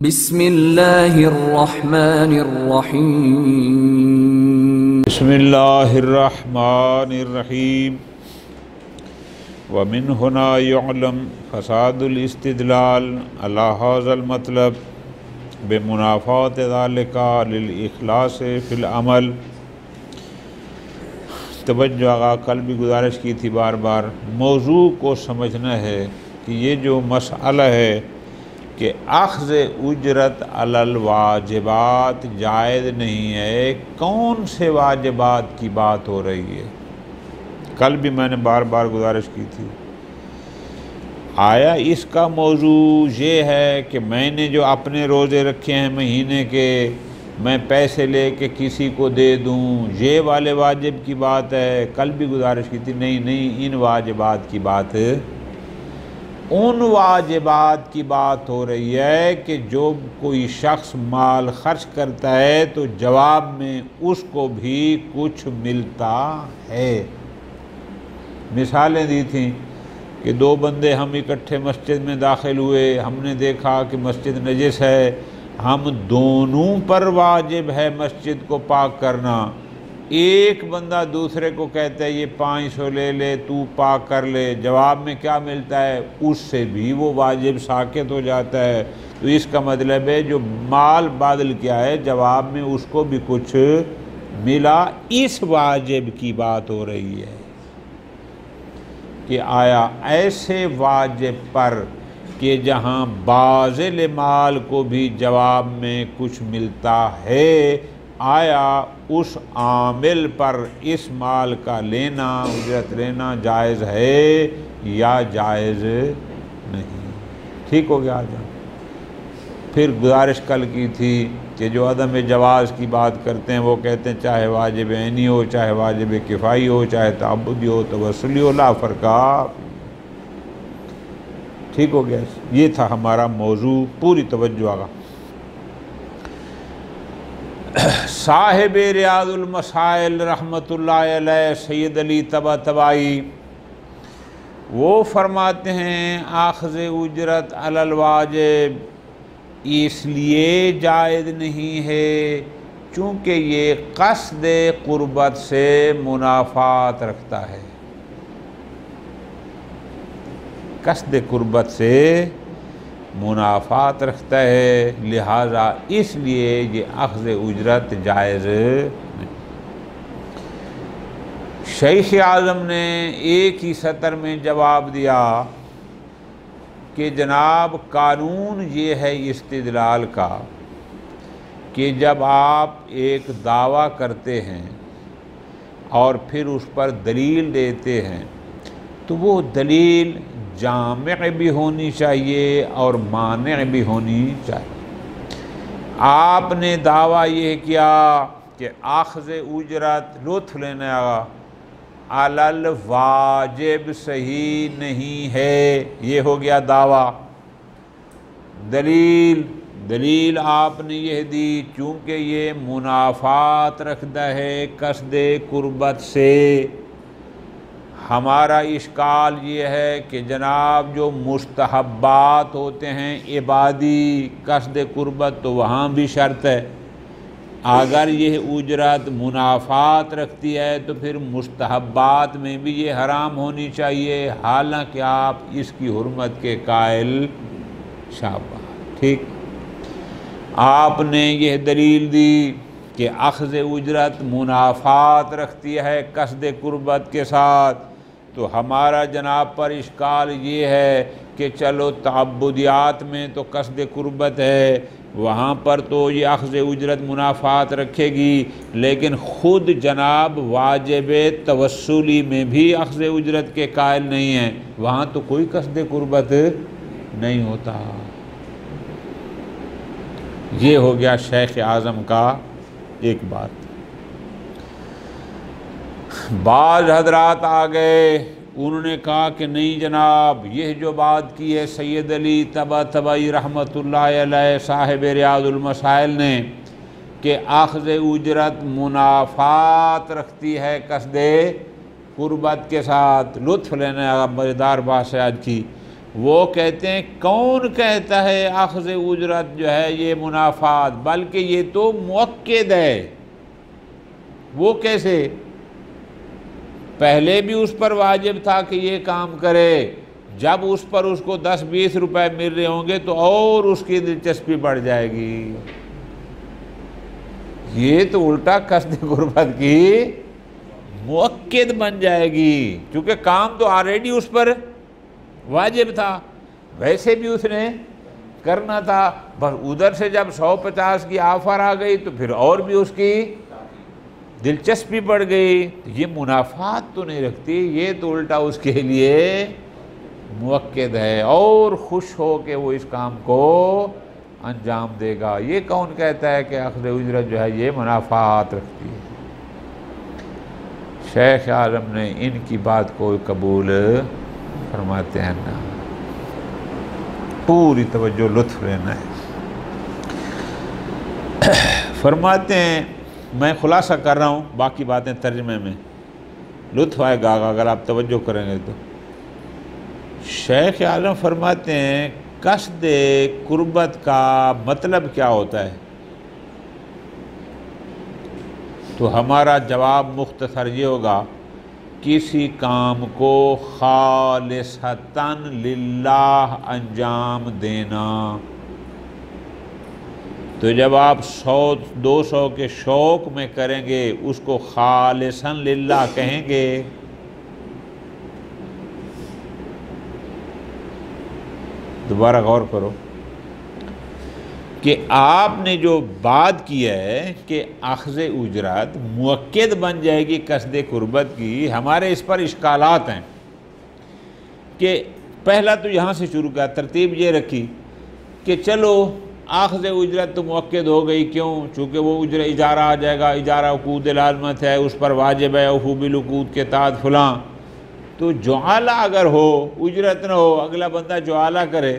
بسم اللہ الرحمن الرحیم بسم اللہ الرحمن الرحیم ومن هنا يعلم فساد الاستدلال على هذا المطلب بمنافات ذلك للإخلاص في العمل۔ توجہ آقا، کل بھی گزارش کی تھی بار بار، موضوع کو سمجھنا ہے کہ یہ جو مسئلہ ہے کہ اخذ اجرت علی الواجبات جائز نہیں ہے، کون سے واجبات کی بات ہو رہی ہے؟ کل بھی میں نے بار بار گزارش کی تھی۔ آیا اس کا موضوع یہ ہے کہ میں نے جو اپنے روزے رکھے ہیں مہینے کے، میں پیسے لے کے کسی کو دے دوں، یہ والے واجب کی بات ہے؟ کل بھی گزارش کی تھی نہیں، ان واجبات کی بات، ان واجبات کی بات ہو رہی ہے کہ جو کوئی شخص مال خرچ کرتا ہے تو جواب میں اس کو بھی کچھ ملتا ہے۔ مثالیں دی تھیں کہ دو بندے ہم اکٹھے مسجد میں داخل ہوئے، ہم نے دیکھا کہ مسجد نجس ہے، ہم دونوں پر واجب ہے مسجد کو پاک کرنا۔ ایک بندہ دوسرے کو کہتا ہے یہ 500 لے لے، تو پاک کر لے، جواب میں کیا ملتا ہے؟ اس سے بھی وہ واجب ساقط ہو جاتا ہے۔ تو اس کا مطلب ہے جو مال بادل کیا ہے، جواب میں اس کو بھی کچھ ملا۔ اس واجب کی بات ہو رہی ہے کہ آیا ایسے واجب پر کہ جہاں باذل مال کو بھی جواب میں کچھ ملتا ہے، آیا اس عامل پر اس مال کا لینا، اجرت لینا جائز ہے یا جائز نہیں؟ ٹھیک ہو گیا؟ آج پھر گزارش کل کی تھی کہ جو عدم جواز کی بات کرتے ہیں وہ کہتے ہیں چاہے واجب عینی ہو، چاہے واجب کفائی ہو، چاہے تعبدی ہو، توسلی ہو، لا فرقہ۔ ٹھیک ہو گیا؟ یہ تھا ہمارا موضوع، پوری توجہ آگا۔ صاحب ریاض المسائل رحمۃ اللہ علیہ سید علی طباطبائی وہ فرماتے ہیں اخذ اجرت علی الواجب اس لیے جائز نہیں ہے چونکہ یہ قصد قربت سے منافات رکھتا ہے، قصد قربت سے منافات رکھتا ہے، لہذا اس لیے یہ اخذ اجرت جائز نہیں۔ شیخ اعظم نے ایک ہی سطر میں جواب دیا کہ جناب قانون یہ ہے استدلال کا کہ جب آپ ایک دعویٰ کرتے ہیں اور پھر اس پر دلیل دیتے ہیں تو وہ دلیل جامع بھی ہونی چاہیے اور مانع بھی ہونی چاہیے۔ آپ نے دعویٰ یہ کیا کہ اخذ اجرت لطف لینا علی الواجب صحیح نہیں ہے، یہ ہو گیا دعویٰ۔ دلیل آپ نے یہ دی چونکہ یہ منافات رکھتا ہے قصد قربت سے۔ ہمارا اشکال یہ ہے کہ جناب جو مستحبات ہوتے ہیں عبادی قصد قربت تو وہاں بھی شرط ہے، اگر یہ اجرت منافات رکھتی ہے تو پھر مستحبات میں بھی یہ حرام ہونی چاہیے، حالانکہ آپ اس کی حرمت کے قائل شابہ۔ ٹھیک، آپ نے یہ دلیل دی کہ اخذ اجرت منافات رکھتی ہے قصد قربت کے ساتھ، تو ہمارا جناب پر اشکال یہ ہے کہ چلو تعبدیات میں تو قصد قربت ہے، وہاں پر تو یہ اخذ اجرت منافات رکھے گی، لیکن خود جناب واجب توسلی میں بھی اخذ اجرت کے قائل نہیں ہیں، وہاں تو کوئی قصد قربت نہیں ہوتا۔ یہ ہو گیا شیخ اعظم کا ایک بات۔ بعض حضرات آ گئے، انہوں نے کہا کہ نہیں جناب، یہ جو بات کی ہے سید علی طباطبائی رحمۃ اللہ علیہ صاحب ریاض المسائل نے کہ اخذ اجرت منافات رکھتی ہے قصد قربت کے ساتھ، لطف لینے مزیدار بات ہے آج کی، وہ کہتے ہیں کون کہتا ہے اخذ اجرت جو ہے یہ منافعات، بلکہ یہ تو مؤکد ہے۔ وہ کیسے؟ پہلے بھی اس پر واجب تھا کہ یہ کام کرے، جب اس پر اس کو 10-20 روپے مل رہے ہوں گے تو اور اس کی دلچسپی بڑھ جائے گی۔ یہ تو الٹا قصد قربت کی مؤکد بن جائے گی، کیونکہ کام تو آلریڈی اس پر واجب تھا، ویسے بھی اس نے کرنا تھا، بس ادھر سے جب 150 کی آفر آ گئی تو پھر اور بھی اس کی دلچسپی بڑھ گئی۔ یہ منافعات تو نہیں رکھتی، یہ تو الٹا اس کے لیے مؤکد ہے اور خوش ہو کہ وہ اس کام کو انجام دے گا۔ یہ کون کہتا ہے کہ اخذ اجرت جو ہے یہ منافعات رکھتی ہے؟ شیخ عالم نے ان کی بات کو قبول فرماتے ہیں نا، پوری توجہ لطف لینا ہے۔ فرماتے ہیں، میں خلاصہ کر رہا ہوں، باقی باتیں ترجمے میں، لطف آئے گا اگر آپ توجہ کریں گے تو۔ شیخ عالم فرماتے ہیں قصد قربت کا مطلب کیا ہوتا ہے؟ تو ہمارا جواب مختصر یہ ہوگا، کسی کام کو خالصتاً للہ انجام دینا۔ تو جب آپ 100-200 کے شوق میں کریں گے اس کو خالصاً للہ کہیں گے۔ دوبارہ غور کرو کہ آپ نے جو بات کی ہے کہ اخذ اجرت مؤکد بن جائے گی قصد قربت کی، ہمارے اس پر اشکالات ہیں کہ پہلا تو یہاں سے شروع کیا، ترتیب یہ رکھی کہ چلو اخذ اجرت تو مؤکد ہو گئی، کیوں؟ چونکہ وہ اجارہ آ جائے گا، اجارہ عقود لازمت ہے، اس پر واجب ہے اوفوا بالعقود کے تحت فلاں۔ تو جعالہ اگر ہو، اجرت نہ ہو، اگلا بندہ جعالہ کرے،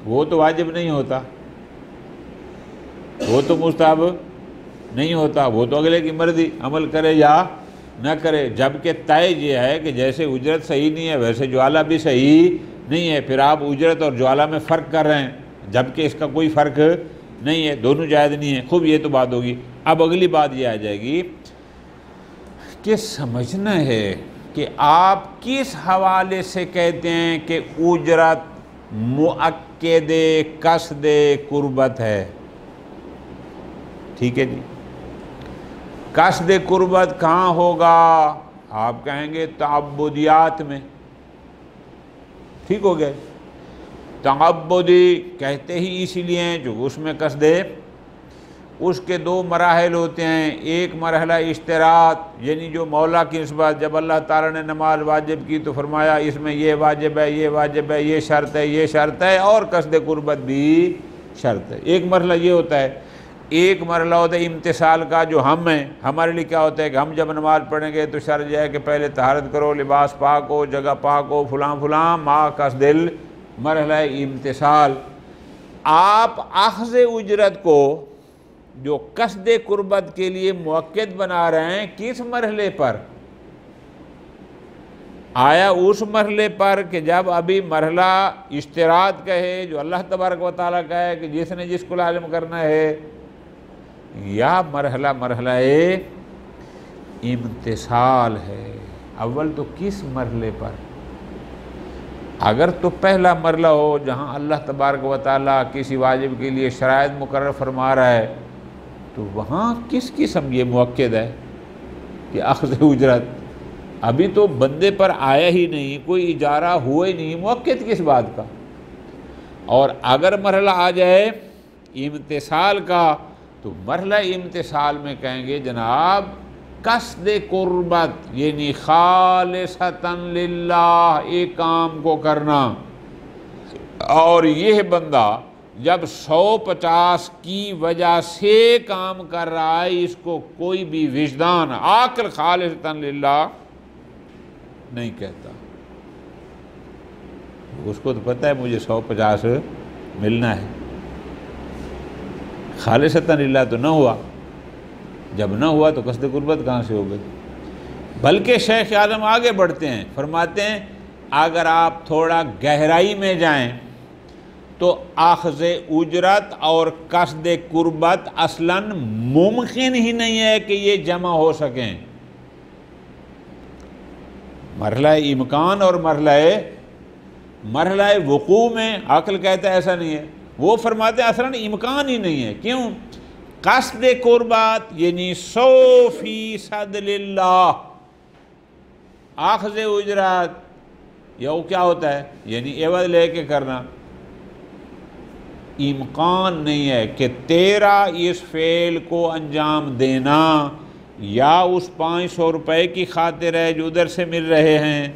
وہ تو واجب نہیں ہوتا، وہ تو مستحب نہیں ہوتا، وہ تو اگلے کی مرضی، عمل کرے یا نہ کرے۔ جبکہ طے یہ ہے کہ جیسے اجرت صحیح نہیں ہے ویسے جعالہ بھی صحیح نہیں ہے، پھر آپ اجرت اور جعالہ میں فرق کر رہے ہیں، جبکہ اس کا کوئی فرق نہیں ہے، دونوں جائز نہیں ہے۔ خوب، یہ تو بات ہوگی۔ اب اگلی بات یہ آ جائے گی کہ سمجھنا ہے کہ آپ کس حوالے سے کہتے ہیں کہ اجرت مؤکد قصد قربت ہے۔ ٹھیک ہے جی، قصد قربت کہاں ہوگا؟ آپ کہیں گے تعبدیات میں۔ ٹھیک ہو گئے، تعبدی کہتے ہی اسی لیے ہیں جو اس میں قصد، اس کے 2 مراحل ہوتے ہیں۔ ایک مرحلہ اشتراط، یعنی جو مولا کی نسبت، جب اللہ تعالیٰ نے نماز واجب کی تو فرمایا اس میں یہ واجب ہے، یہ واجب ہے، یہ شرط ہے، یہ شرط ہے، اور قصد قربت بھی شرط ہے۔ ایک مرحلہ یہ ہوتا ہے۔ ایک مرحلہ ہوتا ہے امتثال کا، جو ہم ہیں، ہمارے لیے کیا ہوتا ہے کہ ہم جب نماز پڑھیں گے تو شرط یہ ہے کہ پہلے طہارت کرو، لباس پاک ہو، جگہ پاک ہو، فلاں فلاں، ما قصد مرحلہ امتثال۔ آپ اخذ اجرت کو جو قصد قربت کے لیے مؤکد بنا رہے ہیں، کس مرحلے پر؟ آیا اس مرحلے پر کہ جب ابھی مرحلہ اشتراط کا ہے جو اللہ تبارک و تعالیٰ کا ہے کہ جس نے جس کو لازم کرنا ہے، یا مرحلہ امتثال ہے؟ اول تو کس مرحلے پر؟ اگر تو پہلا مرحلہ ہو جہاں اللہ تبارک و تعالیٰ کسی واجب کے لیے شرائط مقرر فرما رہا ہے، تو وہاں کس قسم یہ مؤکد ہے کہ اخذ اجرت؟ ابھی تو بندے پر آیا ہی نہیں، کوئی اجارہ ہوا ہی نہیں، مؤکد کس بات کا؟ اور اگر مرحلہ آ جائے امتثال کا، تو مرحلہ امتثال میں کہیں گے جناب قصد قربت، یعنی خالصتاً للہ ایک کام کو کرنا۔ اور یہ بندہ جب 150 کی وجہ سے کام کر رہا ہے، اس کو کوئی بھی وجدان عاقل خالصتاً للہ نہیں کہتا۔ اس کو تو پتہ ہے مجھے 150 ملنا ہے، خالصتاً للہ تو نہ ہوا۔ جب نہ ہوا تو قصد قربت کہاں سے ہو گئی؟ بلکہ شیخ عالم آگے بڑھتے ہیں، فرماتے ہیں اگر آپ تھوڑا گہرائی میں جائیں تو اخذ اجرت اور قصد قربت اصلاً ممکن ہی نہیں ہے کہ یہ جمع ہو سکیں. مرحلہ امکان اور مرحلہ وقوع میں عقل کہتا ہے ایسا نہیں ہے. وہ فرماتے ہیں اصلاً امکان ہی نہیں ہے. کیوں؟ قصد قربت یعنی 100% للہ، اخذ اجرت یا وہ کیا ہوتا ہے یعنی عوض لے کے کرنا. امکان نہیں ہے کہ تیرا اس فعل کو انجام دینا یا اس 500 روپے کی خاطر ہے جو ادھر سے مل رہے ہیں،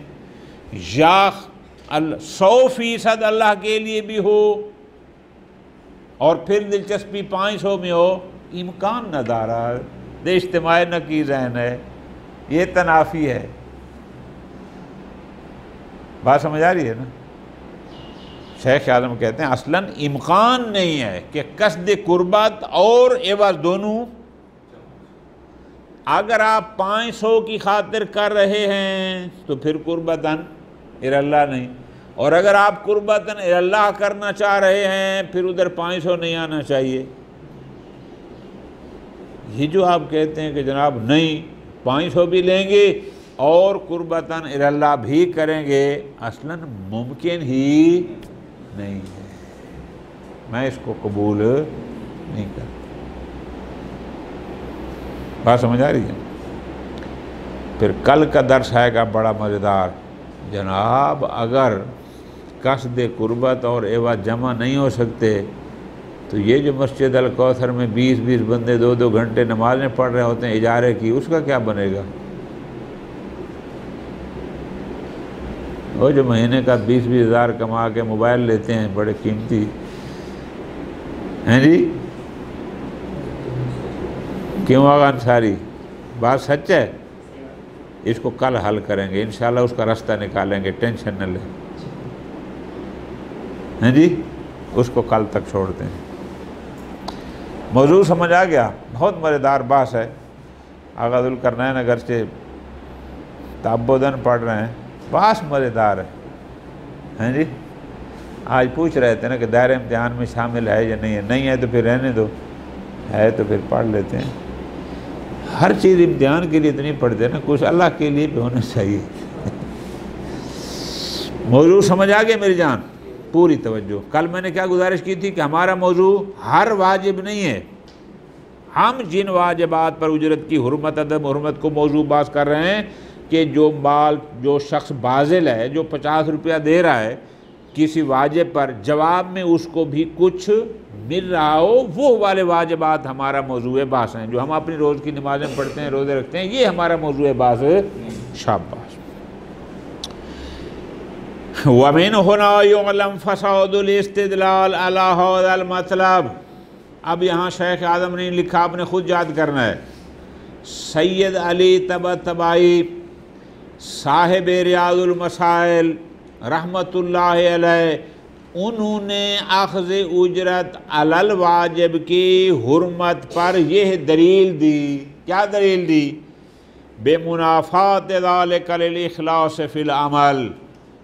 یا 100% اللہ کے لیے بھی ہو اور پھر دلچسپی 500 میں ہو. امکان نہ دارا دے اجتماع نہ کی ذہن ہے، یہ تنافی ہے. بات سمجھ آ رہی ہے نا؟ شیخ اعظم کہتے ہیں اصلاً امکان نہیں ہے کہ قصد قربت اور عوض دونوں. اگر آپ 500 کی خاطر کر رہے ہیں تو پھر قربتاً اللہ نہیں، اور اگر آپ قربتاً اللہ کرنا چاہ رہے ہیں پھر ادھر 500 نہیں آنا چاہیے. یہ جو آپ کہتے ہیں کہ جناب نہیں 500 بھی لیں گے اور قربتاً اللہ بھی کریں گے، اصلاً ممکن ہی نہیں ہے. میں اس کو قبول نہیں کرتا. بات سمجھ آ رہی ہے؟ پھر کل کا درس آئے گا بڑا مزیدار. جناب اگر قصد قربت اور عوض جمع نہیں ہو سکتے تو یہ جو مسجد الکوثر میں 20 بندے 2 گھنٹے نمازیں پڑھ رہے ہوتے ہیں اجارے کی، اس کا کیا بنے گا؟ وہ جو مہینے کا 20 ہزار کما کے موبائل لیتے ہیں بڑے قیمتی ہیں جی، کیوں آغا انصاری؟ بات سچ ہے. اس کو کل حل کریں گے انشاءاللہ، اس کا راستہ نکالیں گے، ٹینشن نہ لیں. ہیں جی، اس کو کل تک چھوڑتے ہیں. موضوع سمجھ آ گیا؟ بہت مزیدار بحث ہے. آغا ذوالقرنین اگرچہ تعبداً پڑھ رہے ہیں، بحث مزیدار ہے. ہیں جی، آج پوچھ رہے تھے نا کہ دائرہ امتحان میں شامل ہے یا نہیں ہے. نہیں ہے تو پھر رہنے دو، ہے تو پھر پڑھ لیتے ہیں. ہر چیز امتحان کے لیے تو نہیں پڑھتے نا، کچھ اللہ کے لیے بھی ہونا چاہیے. موضوع سمجھ آ گیا میری جان؟ پوری توجہ. کل میں نے کیا گزارش کی تھی کہ ہمارا موضوع ہر واجب نہیں ہے. ہم جن واجبات پر اجرت کی حرمت عدم حرمت کو موضوع باز کر رہے ہیں کہ جو شخص باذل ہے، جو 50 روپیہ دے رہا ہے کسی واجب پر، جواب میں اس کو بھی کچھ مل رہا ہو، وہ والے واجبات ہمارا موضوع بحث ہیں. جو ہم اپنی روز کی نمازیں پڑھتے ہیں، روزے رکھتے ہیں، یہ ہمارا موضوع بحث ہے. شاباش. وَمِنْ هُنَا يُعْلَمْ فَسَادُ الْاِسْتِدْلَالِ عَلَى هَذَا الْمَطْلَبِ. اب یہاں شیخ اعظم نے لکھا، آپ نے خود یاد کرنا ہے. سید علی طباطبائی صاحب ریاض المسائل رحمت اللہ علیہ، انہوں نے اخذ اجرت علی الواجب کی حرمت پر یہ دلیل دی. کیا دلیل دی؟ بے منافات ذالک للاخلاص فی العمل،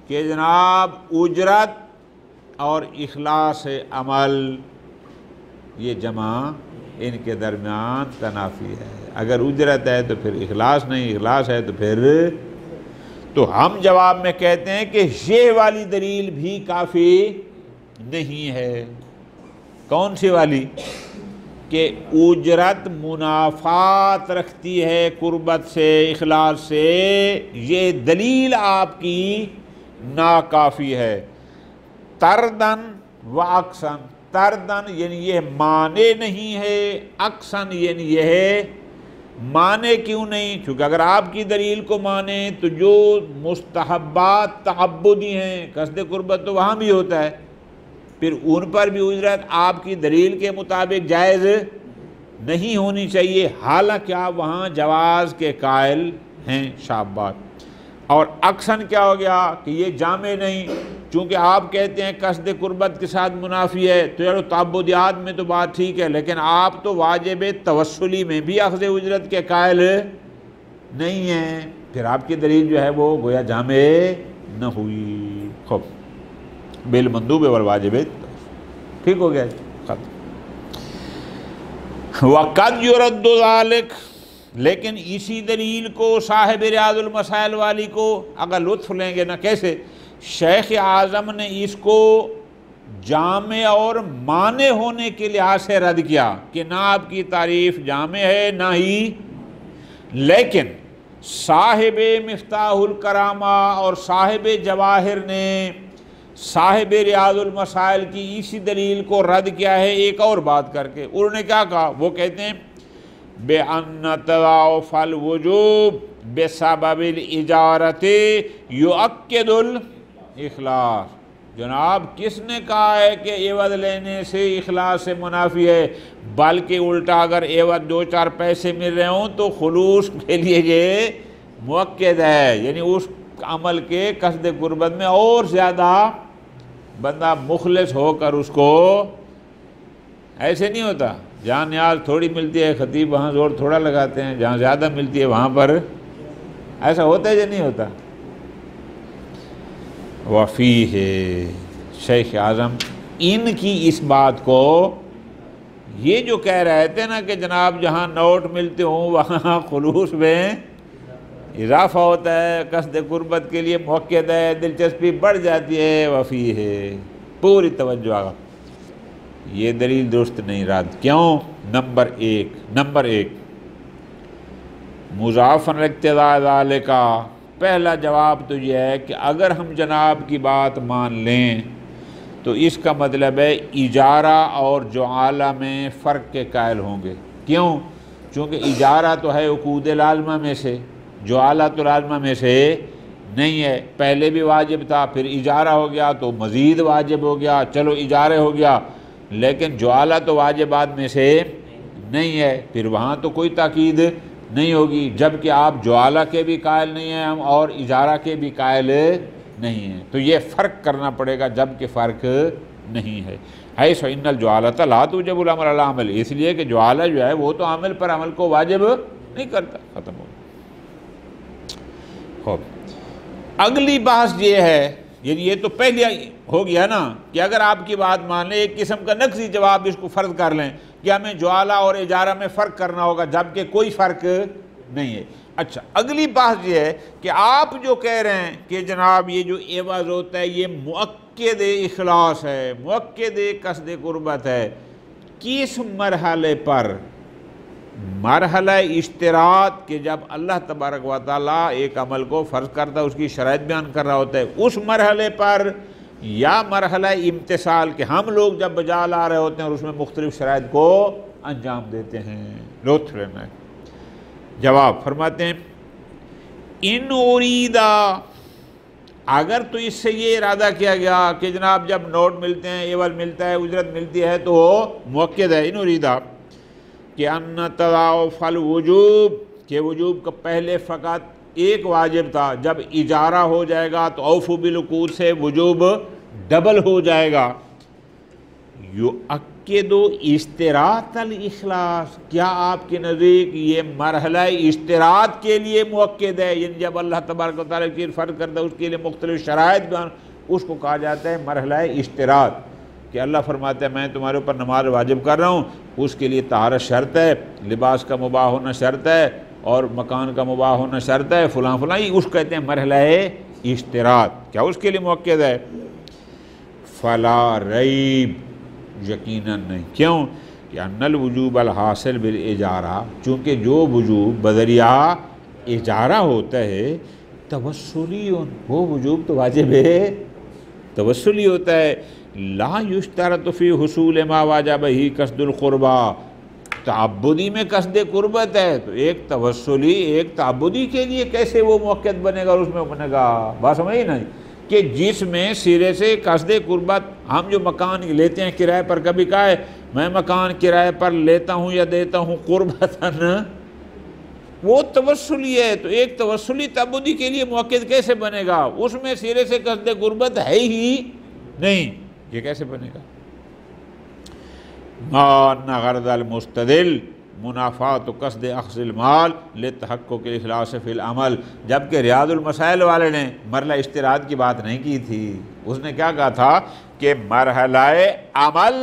کہ جناب اجرت اور اخلاص عمل یہ جمع ان کے درمیان تنافی ہے. اگر اجرت ہے تو پھر اخلاص نہیں، اخلاص ہے تو پھر، تو ہم جواب میں کہتے ہیں کہ یہ والی دلیل بھی کافی نہیں ہے. کون سی والی؟ کہ اجرت منافات رکھتی ہے قربت سے، اخلاص سے، یہ دلیل آپ کی ناکافی ہے. تردن و اقصن، تردن یعنی یہ مانے نہیں ہے، اقصن یعنی یہ ہے مانے کیوں نہیں؟ چونکہ اگر آپ کی دلیل کو مانے تو جو مستحبات تعبدی ہیں، قصد قربت تو وہاں بھی ہوتا ہے، پھر ان پر بھی اجرت آپ کی دلیل کے مطابق جائز نہیں ہونی چاہیے، حالانکہ آپ وہاں جواز کے قائل ہیں. شاباش. اور اقصن کیا ہو گیا کہ یہ جامع نہیں، چونکہ آپ کہتے ہیں قصد قربت کے ساتھ منافی ہے، تو یار تعبدیات میں تو بات ٹھیک ہے، لیکن آپ تو واجب توسلی میں بھی اخذ اجرت کے قائل نہیں ہیں، پھر آپ کی دلیل جو ہے وہ گویا جامع نہ ہوئی۔ خوب بالمندوب والواجب ٹھیک ہو گیا ختم۔ وَقَدْ يُرَدُّ ذَلِكَ، لیکن اسی دلیل کو صاحب ریاض المسائل والی کو اگر لطف لیں گے نا کیسے، شیخ اعظم نے اس کو جامع اور مانع ہونے کے لحاظ سے رد کیا کہ نہ آپ کی تعریف جامع ہے نہ ہی، لیکن صاحب مفتاح الکرامہ اور صاحب جواہر نے صاحب ریاض المسائل کی اسی دلیل کو رد کیا ہے ایک اور بات کر کے۔ انہوں نے کیا کہا، وہ کہتے ہیں بِأَنَّ تَضَاعُفَ الْوُجُوبِ بِسَبَبِ الْإِجَارَةِ يُؤَكِّدُ الْإِخْلَاصَ۔ جناب کس نے کہا ہے کہ عوض لینے سے اخلاص سے منافی ہے، بلکہ الٹا اگر عوض 2-4 پیسے مل رہے ہوں تو خلوص کے لیے یہ مؤکد ہے، یعنی اس عمل کے قصد قربت میں اور زیادہ بندہ مخلص ہو کر اس کو، ایسے نہیں ہوتا جہاں نیاز تھوڑی ملتی ہے خطیب وہاں زور تھوڑا لگاتے ہیں، جہاں زیادہ ملتی ہے وہاں پر ایسا ہوتا ہے یا نہیں ہوتا۔ وفیہ شیخ اعظم ان کی اس بات کو، یہ جو کہہ رہے تھے نا کہ جناب جہاں نوٹ ملتے ہوں وہاں خلوص میں اضافہ ہوتا ہے، قصد قربت کے لیے مؤکد ہے، دلچسپی بڑھ جاتی ہے، وفیہ پوری توجہ آگا، یہ دلیل درست نہیں رد کیوں؟ نمبر ایک مضافاً الاقتضاء ذالک، پہلا جواب تو یہ ہے کہ اگر ہم جناب کی بات مان لیں تو اس کا مطلب ہے اجارہ اور جعالہ میں فرق کے قائل ہوں گے۔ کیوں؟ چونکہ اجارہ تو ہے عقود لازمہ میں سے، جعالہ تو لازمہ میں سے نہیں ہے، پہلے بھی واجب تھا پھر اجارہ ہو گیا تو مزید واجب ہو گیا، چلو اجارہ ہو گیا، لیکن جعالہ تو واجبات میں سے نہیں ہے، پھر وہاں تو کوئی تاکید نہیں ہوگی، جبکہ آپ جعالہ کے بھی قائل نہیں ہیں ہم اور اجارہ کے بھی قائل نہیں ہیں، تو یہ فرق کرنا پڑے گا، جبکہ فرق نہیں ہے۔ حیث ان الجعالۃ لا توجب العمل علی عمل، اس لیے کہ جعالہ جو ہے وہ تو عمل پر عمل کو واجب نہیں کرتا، ختم ہو۔ اگلی بحث یہ ہے، یعنی یہ تو پہلے ہو گیا نا کہ اگر آپ کی بات مان لیں ایک قسم کا نقصی جواب اس کو فرض کر لیں کہ ہمیں جعالہ اور اجارہ میں فرق کرنا ہوگا، جبکہ کوئی فرق نہیں ہے۔ اچھا اگلی بحث یہ ہے کہ آپ جو کہہ رہے ہیں کہ جناب یہ جو عوض ہوتا ہے یہ مؤکد اخلاص ہے، مؤکد قصد قربت ہے، کس مرحلے پر؟ مرحلہ اشتراط، کہ جب اللہ تبارک و تعالیٰ ایک عمل کو فرض کرتا ہے اس کی شرائط بیان کر رہا ہوتا ہے اس مرحلے پر، یا مرحلہ امتثال کہ ہم لوگ جب بجا لا رہے ہوتے ہیں اور اس میں مختلف شرائط کو انجام دیتے ہیں۔ لطف لینا ہے۔ جواب فرماتے ہیں ان اریدا، اگر تو اس سے یہ ارادہ کیا گیا کہ جناب جب نوٹ ملتے ہیں، عوض ملتا ہے، اجرت ملتی ہے تو وہ مؤکد ہے، ان اریدا کہ ان تضاعف الوجوب، کہ وجوب کا پہلے فقط ایک واجب تھا، جب اجارہ ہو جائے گا تو اوفو بالعقود سے وجوب ڈبل ہو جائے گا۔ یؤکد اشتراط الاخلاص، کیا آپ کے نزدیک یہ مرحلہ اشتراط کے لیے مؤکد ہے؟ یعنی جب اللہ تبارک و تعالیٰ کی فرض کرتا ہے اس کے لیے مختلف شرائط بیان، اس کو کہا جاتا ہے مرحلہ اشتراط، کہ اللہ فرماتا ہے میں تمہارے اوپر نماز واجب کر رہا ہوں، اس کے لیے طہارت شرط ہے، لباس کا مباح ہونا شرط ہے، اور مکان کا مباح ہونا شرط ہے، فلاں فلاں، اس کو کہتے ہیں مرحلہ اشتراط، کیا اس کے لیے مؤکد ہے؟ فلا ریب، یقیناً نہیں۔ کیوں؟ کہ ان الوجوب الحاصل بالاجارہ، چونکہ جو وجوب بذریعہ اجارہ ہوتا ہے توسلی، وہ وجوب تو واجب ہے، توسلی ہوتا ہے، لا یشترط فی حصول ما واجب ہی قصد القربہ، تعبدی میں قصد قربت ہے تو ایک توسلی ایک تعبدی کے لیے کیسے وہ مؤکد بنے گا اور اس میں بنے گا؟ بات سمجھے نہیں کہ جس میں سرے سے قصد قربت، ہم جو مکان لیتے ہیں کرائے پر، کبھی کہا ہے میں مکان کرائے پر لیتا ہوں یا دیتا ہوں قربتاً، وہ توسلی ہے، تو ایک توسلی تعبدی کے لیے مؤکد کیسے بنے گا؟ اس میں سرے سے قصد قربت ہے ہی نہیں، یہ کیسے بنے گا؟ ما ان غرض المستدل منافات و قصد اخذ المال لتحقق الاخلاص فی العمل، جبکہ ریاض المسائل والے نے مرحلہ اشتراط کی بات نہیں کی تھی۔ اس نے کیا کہا تھا کہ مرحلہ عمل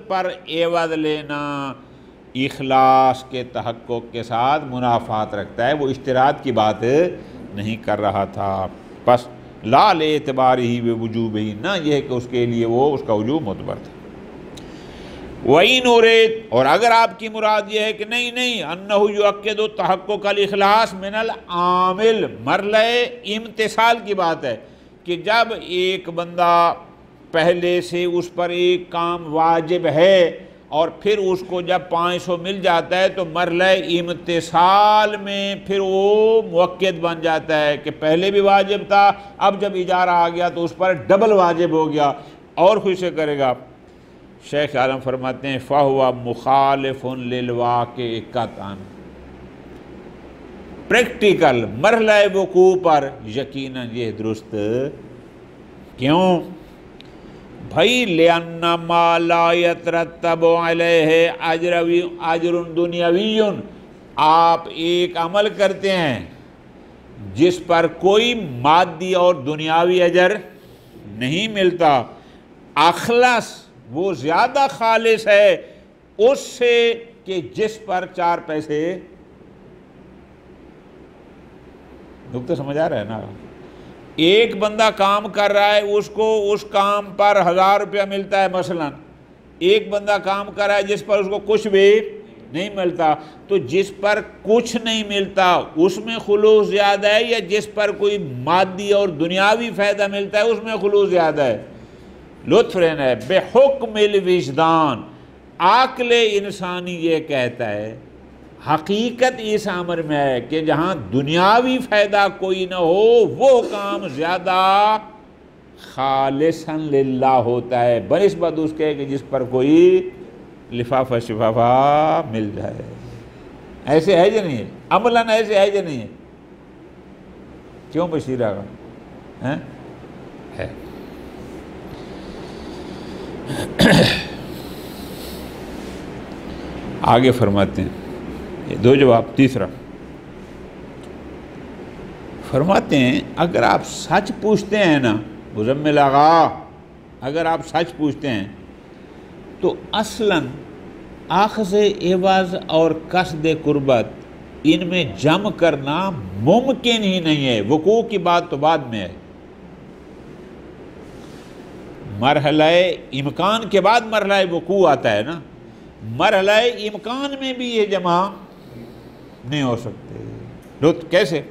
پر عوض لینا اخلاص کے تحقق کے ساتھ منافات رکھتا ہے، وہ اشتراط کی بات نہیں کر رہا تھا۔ پس لا اعتباری بوجوب ہی، نہ یہ ہے کہ اس کے لیے وہ اس کا وجوب معتبر تھا۔ وَإِنْ أُرِيدَ، اور اگر آپ کی مراد یہ ہے کہ نہیں أَنَّهُ يُؤَكِّدُ تحقق الإخلاص من العامل، مرحلہ امتثال کی بات ہے کہ جب ایک بندہ پہلے سے اس پر ایک کام واجب ہے اور پھر اس کو جب 500 مل جاتا ہے تو مرحلہ امتثال میں پھر وہ مؤکد بن جاتا ہے کہ پہلے بھی واجب تھا، اب جب اجارہ آ گیا تو اس پر ڈبل واجب ہو گیا اور خوش سے کرے گا۔ شیخ عالم فرماتے ہیں فَهُوَ مُخَالِفٌ لِلْوَاقِعِ قَطْعًا، پریکٹیکل مرحلہ وقوع پر یقیناً یہ درست کیوں؟ بھائی لِأَنَّ مَا لَا يَتْرَتَّبُ عَلَيْهِ اجر دنیاوی، آپ ایک عمل کرتے ہیں جس پر کوئی مادی اور دنیاوی اجر نہیں ملتا، اخلص وہ زیادہ خالص ہے اس سے کہ جس پر 4 پیسے، نقطہ سمجھ آ رہا ہے نا؟ ایک بندہ کام کر رہا ہے، اس کو اس کام پر 1000 روپیہ ملتا ہے مثلا، ایک بندہ کام کر رہا ہے جس پر اس کو کچھ بھی نہیں ملتا، تو جس پر کچھ نہیں ملتا اس میں خلوص زیادہ ہے یا جس پر کوئی مادی اور دنیاوی فائدہ ملتا ہے اس میں خلوص زیادہ ہے؟ لطف رہنا ہے بحکم الوجدان، عقل انسانی یہ کہتا ہے، حقیقت اس امر میں ہے کہ جہاں دنیاوی فائدہ کوئی نہ ہو وہ کام زیادہ خالصاً للہ ہوتا ہے بنسبت اس کے کہ جس پر کوئی لفافہ شفافہ مل جائے۔ ایسے ہے یا نہیں ہے؟ عملاً ایسے ہے یا نہیں ہے؟ کیوں بشیر آگا ہے؟ آگے فرماتے ہیں یہ 2 جواب۔ تیسرا فرماتے ہیں اگر آپ سچ پوچھتے ہیں نا مزمل آغا، اگر آپ سچ پوچھتے ہیں تو اصلاً اخذ عوض اور قصد قربت ان میں جمع کرنا ممکن ہی نہیں ہے، وقوع کی بات تو بعد میں ہے، مرحلہ امکان کے بعد مرحلہ وقوع آتا ہے نا، مرحلہ امکان میں بھی یہ جمع نہیں ہو سکتے۔ لطف کیسے؟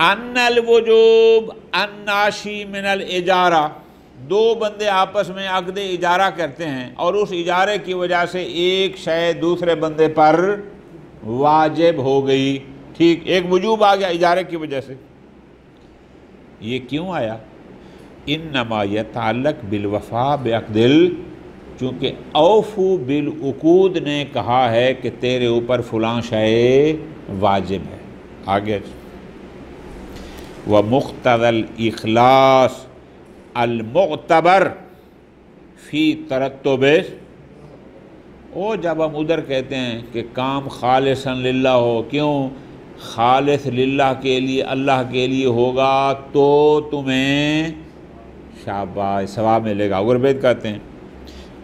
ان الوجوب الناشی من الاجارہ، 2 بندے آپس میں عقد اجارہ کرتے ہیں اور اس اجارے کی وجہ سے ایک شے دوسرے بندے پر واجب ہو گئی، ٹھیک، ایک وجوب آ گیا اجارے کی وجہ سے۔ یہ کیوں آیا؟ انما یتعلق بالوفاء بعقد، چونکہ اوفو بالعقود نے کہا ہے کہ تیرے اوپر فلاں شے واجب ہے۔ آگے ومقتضى الاخلاص المعتبر فی ترتب، او جب ہم ادھر کہتے ہیں کہ کام خالصاً للہ ہو، کیوں؟ خالص للہ کے لیے، اللہ کے لیے ہوگا تو تمہیں شاباش ثواب ملے گا، غربت کہتے ہیں۔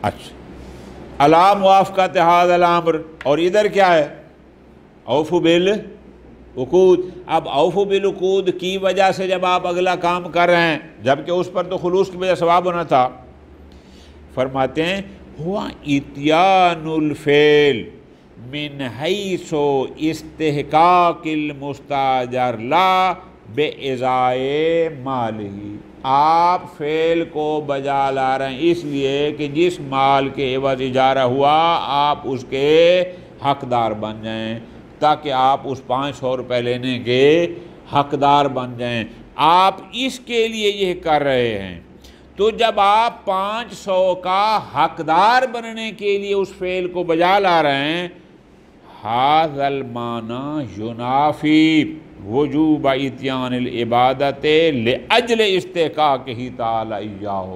اچھا الا موافقۃ ھذا الامر، اور ادھر کیا ہے؟ اوفو بالعقود۔ اب اوفو بالعقود کی وجہ سے جب آپ اگلا کام کر رہے ہیں، جبکہ اس پر تو خلوص کی وجہ ثواب ہونا تھا، فرماتے ہیں ہوا اتیان الفعل من حیث استحقاق المستاجر لا بإزاء مالہ، آپ فعل کو بجا لا رہے ہیں اس لیے کہ جس مال کے عوض اجارہ ہوا آپ اس کے حقدار بن جائیں، تاکہ آپ اس 500 روپے لینے کے حقدار بن جائیں، آپ اس کے لیے یہ کر رہے ہیں۔ تو جب آپ 500 کا حقدار بننے کے لیے اس فعل کو بجا لا رہے ہیں، ھذا المعنی ینافی وجوب اتیان العبادت لاجل استحقاقہ تعالی ایاہ،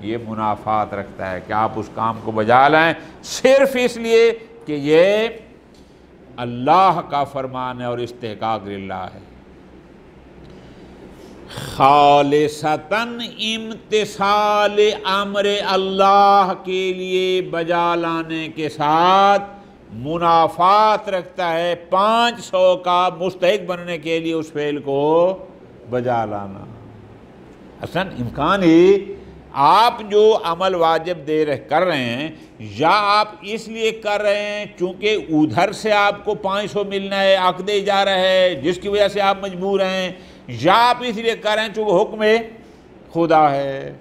یہ منافات رکھتا ہے کہ آپ اس کام کو بجا لائیں صرف اس لیے کہ یہ اللہ کا فرمان ہے اور استحقاق للہ ہے۔ خالصتاً امتثال امر اللہ کے لیے بجا لانے کے ساتھ منافات رکھتا ہے 500 کا مستحق بننے کے لیے اس فعل کو بجا لانا۔ اصلاً امکان ہی آپ جو عمل واجب کر رہے ہیں یا آپ اس لیے کر رہے ہیں چونکہ ادھر سے آپ کو 500 ملنا ہے، عقد اجارہ ہے جس کی وجہ سے آپ مجبور ہیں، یا آپ اس لیے کر رہے ہیں چونکہ حکم خدا ہے۔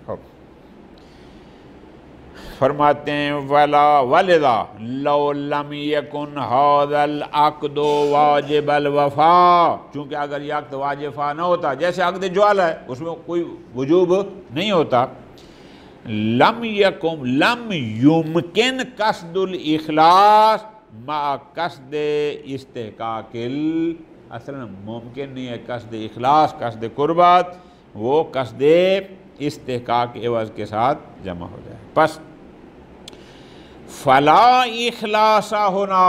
فرماتے ہیں وَلِذَا لَوْ لَمْ يَكُنْ هَذَا الْعَقْدُ وَاجِبَ الْوَفَاءِ، چونکہ اگر یہ عقد واجب وفا نہ ہوتا، جیسے عقد جوالہ ہے اس میں کوئی وجوب نہیں ہوتا، لم يمكن قصد الاخلاص مع قصد استحقاق اصلا ممکن نہیں ہے قصد اخلاص، قصد قربت وہ قصد استحقاق عوض کے ساتھ جمع ہو جائے۔ پس فلا اخلاص ہونا،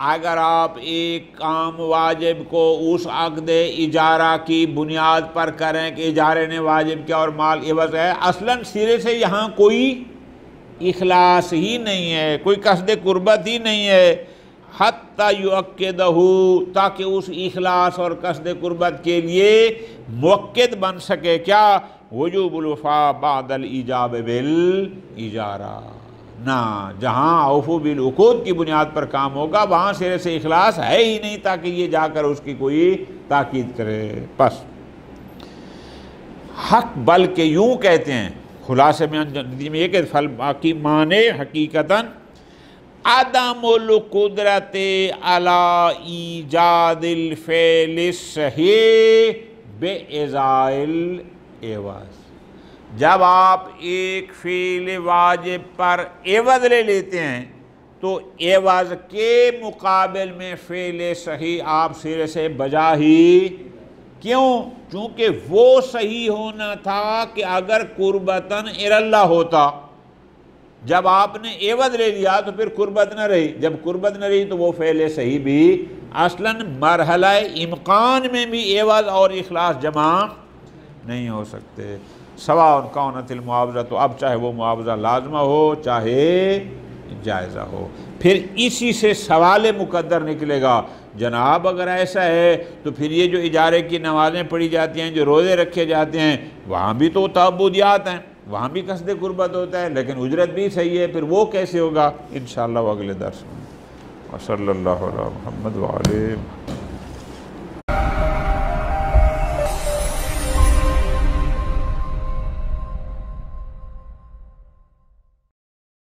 اگر آپ ایک کام واجب کو اس عقد اجارہ کی بنیاد پر کریں کہ اجارے نے واجب کیا اور مال عوض ہے، اصلاً سرے سے یہاں کوئی اخلاص ہی نہیں ہے، کوئی قصد قربت ہی نہیں ہے، حتی یؤکدہ، تاکہ اس اخلاص اور قصد قربت کے لیے مؤکد بن سکے کیا؟ وجوب الوفاء بعد الایجاب بالاجارہ۔ نہ، جہاں اوفو بالعقود کی بنیاد پر کام ہوگا وہاں سرے سے اخلاص ہے ہی نہیں تاکہ یہ جا کر اس کی کوئی تاکید کرے۔ پس حق بلکہ یوں کہتے ہیں، خلاصے میں یہ کہ فل باقی معنی حقیقتاً عدم القدرت علی ایجاد الفعل الصحیح بإزاء العوض، جب آپ ایک فعل واجب پر عوض لے لیتے ہیں تو عوض کے مقابل میں فعل صحیح آپ سرے سے بجا ہی کیوں؟ چونکہ وہ صحیح ہونا تھا کہ اگر قربتاً اللہ ہوتا، جب آپ نے عوض لے لیا تو پھر قربت نہ رہی، جب قربت نہ رہی تو وہ فعل صحیح بھی اصلاً مرحلہ امکان میں بھی عوض اور اخلاص جمع نہیں ہو سکتے۔ سواء کانت المعاوضہ، تو اب چاہے وہ معاوضہ لازمہ ہو چاہے جائزہ ہو، پھر اسی سے سوال مقدر نکلے گا۔ جناب اگر ایسا ہے تو پھر یہ جو اجارے کی نمازیں پڑھی جاتی ہیں، جو روزے رکھے جاتے ہیں، وہاں بھی تو تعبدیات ہیں، وہاں بھی قصد قربت ہوتا ہے لیکن اجرت بھی صحیح ہے، پھر وہ کیسے ہوگا؟ انشاءاللہ وہ اگلے درس میں۔ وصلی اللہ علی محمد وعلیہ